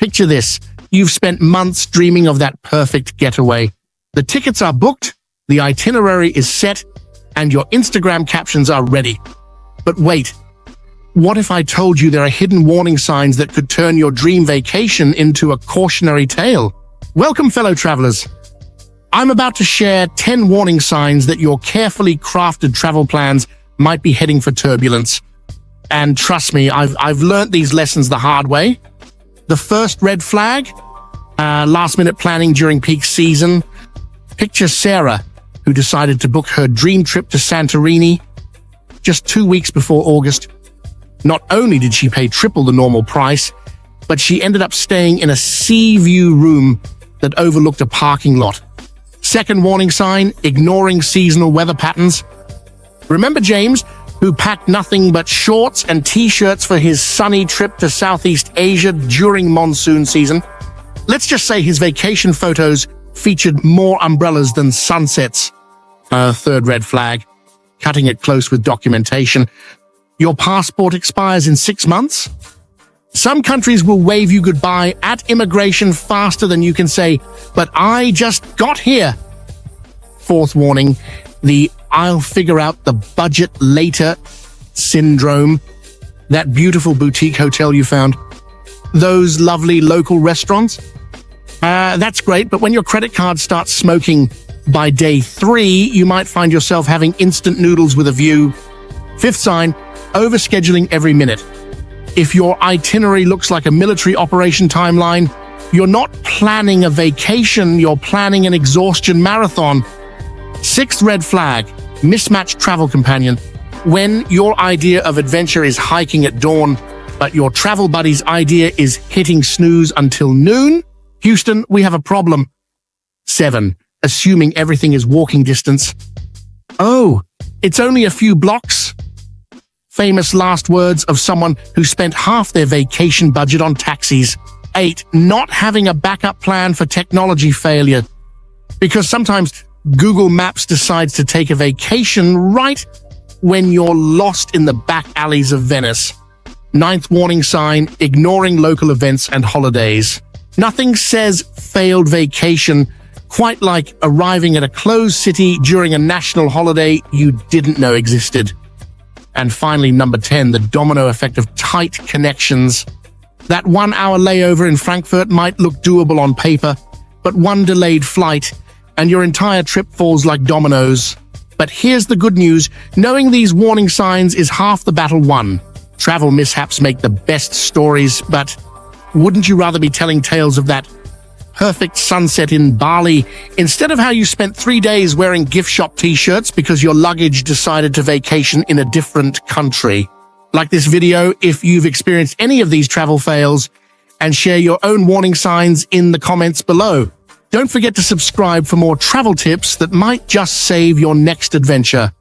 Picture this. You've spent months dreaming of that perfect getaway. The tickets are booked, the itinerary is set, and your Instagram captions are ready. But wait, what if I told you there are hidden warning signs that could turn your dream vacation into a cautionary tale? Welcome, fellow travelers. I'm about to share 10 warning signs that your carefully crafted travel plans might be heading for turbulence. And trust me, I've learned these lessons the hard way. The first red flag, last-minute planning during peak season. Picture Sarah, who decided to book her dream trip to Santorini just 2 weeks before August. Not only did she pay triple the normal price, but she ended up staying in a sea view room that overlooked a parking lot. Second warning sign, ignoring seasonal weather patterns. Remember James, who packed nothing but shorts and t-shirts for his sunny trip to Southeast Asia during monsoon season? Let's just say his vacation photos featured more umbrellas than sunsets. Third red flag, cutting it close with documentation. Your passport expires in 6 months? Some countries will wave you goodbye at immigration faster than you can say, "But I just got here." Fourth warning, the "I'll figure out the budget later" syndrome. That beautiful boutique hotel you found, those lovely local restaurants. That's great, but when your credit card starts smoking by day 3, you might find yourself having instant noodles with a view. Fifth sign, overscheduling every minute. If your itinerary looks like a military operation timeline, you're not planning a vacation, you're planning an exhaustion marathon. Sixth red flag, mismatched travel companion. When your idea of adventure is hiking at dawn, but your travel buddy's idea is hitting snooze until noon, Houston, we have a problem. 7. Assuming everything is walking distance. Oh, it's only a few blocks? Famous last words of someone who spent half their vacation budget on taxis. 8. Not having a backup plan for technology failure. Because sometimes Google Maps decides to take a vacation right when you're lost in the back alleys of Venice. Ninth warning sign, ignoring local events and holidays. Nothing says failed vacation quite like arriving at a closed city during a national holiday you didn't know existed. And finally, number 10, the domino effect of tight connections. That 1-hour layover in Frankfurt might look doable on paper, but one delayed flight, and your entire trip falls like dominoes. But here's the good news. Knowing these warning signs is half the battle won. Travel mishaps make the best stories, but wouldn't you rather be telling tales of that perfect sunset in Bali instead of how you spent 3 days wearing gift shop t-shirts because your luggage decided to vacation in a different country? Like this video if you've experienced any of these travel fails, and share your own warning signs in the comments below. Don't forget to subscribe for more travel tips that might just save your next adventure.